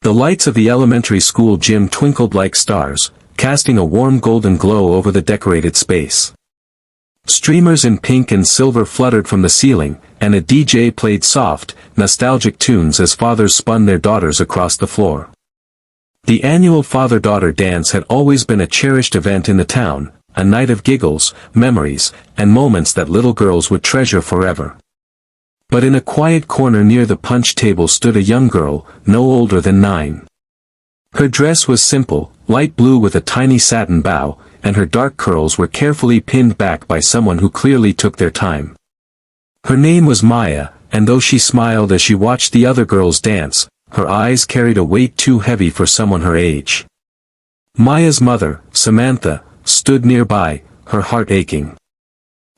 The lights of the elementary school gym twinkled like stars, casting a warm golden glow over the decorated space. Streamers in pink and silver fluttered from the ceiling, and a DJ played soft, nostalgic tunes as fathers spun their daughters across the floor. The annual father-daughter dance had always been a cherished event in the town, a night of giggles, memories, and moments that little girls would treasure forever. But in a quiet corner near the punch table stood a young girl, no older than 9. Her dress was simple, light blue with a tiny satin bow, and her dark curls were carefully pinned back by someone who clearly took their time. Her name was Maya, and though she smiled as she watched the other girls dance, her eyes carried a weight too heavy for someone her age. Maya's mother, Samantha, stood nearby, her heart aching.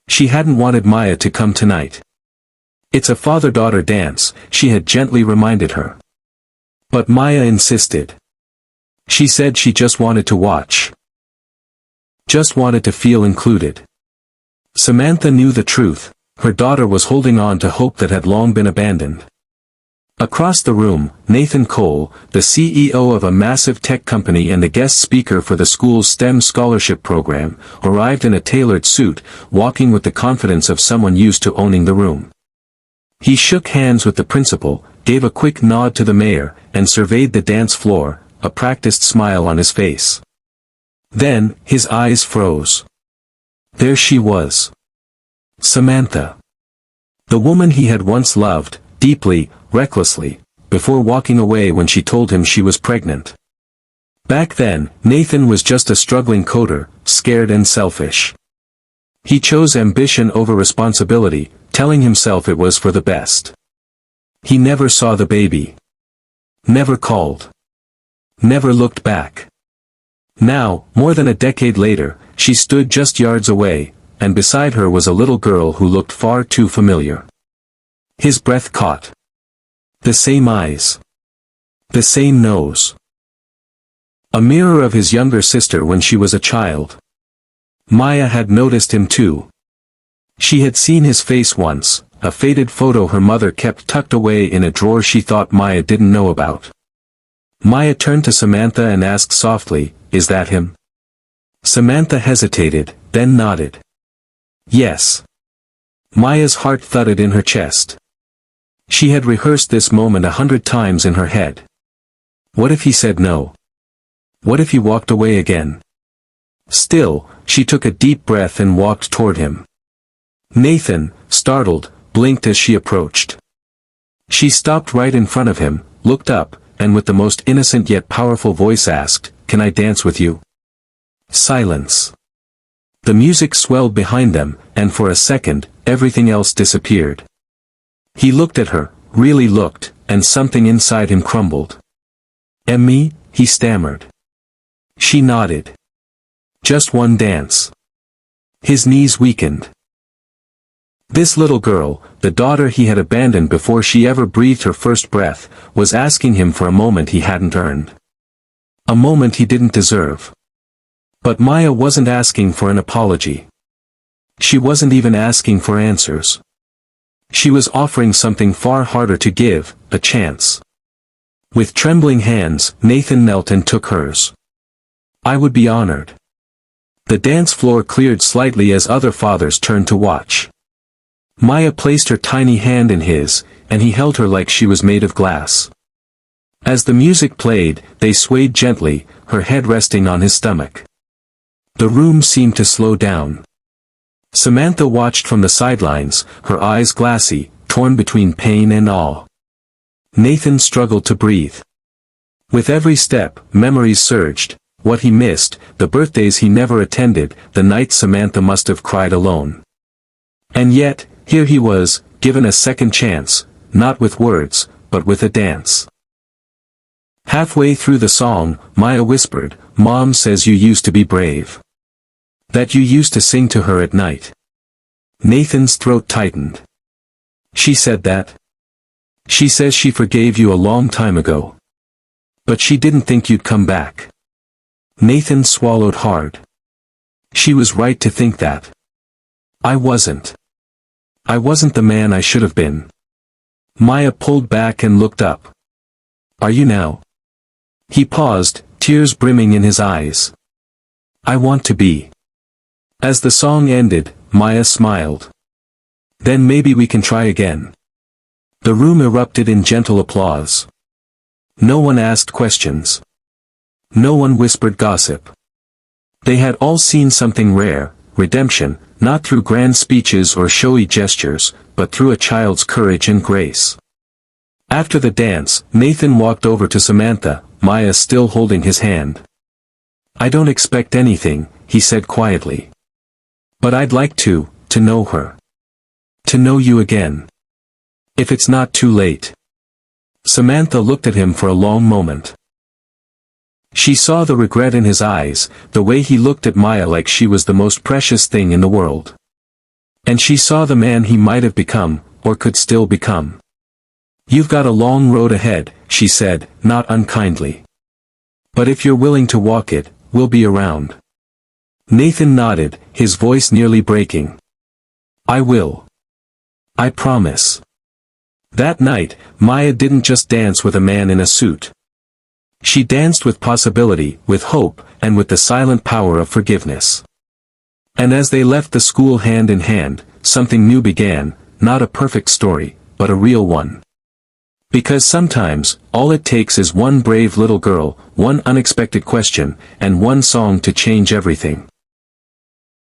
She hadn't wanted Maya to come tonight. "It's a father-daughter dance," she had gently reminded her. But Maya insisted. She said she just wanted to watch. Just wanted to feel included. Samantha knew the truth. Her daughter was holding on to hope that had long been abandoned. Across the room, Nathan Cole, the CEO of a massive tech company and the guest speaker for the school's STEM scholarship program, arrived in a tailored suit, walking with the confidence of someone used to owning the room. He shook hands with the principal, gave a quick nod to the mayor, and surveyed the dance floor, a practiced smile on his face. Then, his eyes froze. There she was. Samantha. The woman he had once loved, deeply, recklessly, before walking away when she told him she was pregnant. Back then, Nathan was just a struggling coder, scared and selfish. He chose ambition over responsibility, telling himself it was for the best. He never saw the baby. Never called. Never looked back. Now, more than a decade later, she stood just yards away, and beside her was a little girl who looked far too familiar. His breath caught. The same eyes. The same nose. A mirror of his younger sister when she was a child. Maya had noticed him too. She had seen his face once, a faded photo her mother kept tucked away in a drawer she thought Maya didn't know about. Maya turned to Samantha and asked softly, "Is that him?" Samantha hesitated, then nodded. Yes. Maya's heart thudded in her chest. She had rehearsed this moment 100 times in her head. What if he said no? What if he walked away again? Still, she took a deep breath and walked toward him. Nathan, startled, blinked as she approached. She stopped right in front of him, looked up, and with the most innocent yet powerful voice asked, "Can I dance with you?" Silence. The music swelled behind them, and for a second, everything else disappeared. He looked at her, really looked, and something inside him crumbled. "Me?" he stammered. She nodded. Just one dance. His knees weakened. This little girl, the daughter he had abandoned before she ever breathed her first breath, was asking him for a moment he hadn't earned. A moment he didn't deserve. But Maya wasn't asking for an apology. She wasn't even asking for answers. She was offering something far harder to give, a chance. With trembling hands, Nathan knelt and took hers. "I would be honored." The dance floor cleared slightly as other fathers turned to watch. Maya placed her tiny hand in his, and he held her like she was made of glass. As the music played, they swayed gently, her head resting on his stomach. The room seemed to slow down. Samantha watched from the sidelines, her eyes glassy, torn between pain and awe. Nathan struggled to breathe. With every step, memories surged, what he missed, the birthdays he never attended, the nights Samantha must have cried alone. And yet, here he was, given a second chance, not with words, but with a dance. Halfway through the song, Maya whispered, "Mom says you used to be brave. That you used to sing to her at night." Nathan's throat tightened. "She said that? She says she forgave you a long time ago. But she didn't think you'd come back." Nathan swallowed hard. She was right to think that. I wasn't the man I should have been. Maya pulled back and looked up. "Are you now?" He paused, tears brimming in his eyes. I want to be. As the song ended, Maya smiled. Then maybe we can try again. The room erupted in gentle applause. No one asked questions. No one whispered gossip. They had all seen something rare, redemption, not through grand speeches or showy gestures, but through a child's courage and grace. After the dance, Nathan walked over to Samantha, Maya still holding his hand. I don't expect anything, he said quietly. But I'd like to know her. To know you again. If it's not too late. Samantha looked at him for a long moment. She saw the regret in his eyes, the way he looked at Maya like she was the most precious thing in the world. And she saw the man he might have become, or could still become. You've got a long road ahead, she said, not unkindly. But if you're willing to walk it, we'll be around. Nathan nodded, his voice nearly breaking. I will. I promise. That night, Maya didn't just dance with a man in a suit. She danced with possibility, with hope, and with the silent power of forgiveness. And as they left the school hand in hand, something new began, not a perfect story, but a real one. Because sometimes, all it takes is one brave little girl, one unexpected question, and one song to change everything.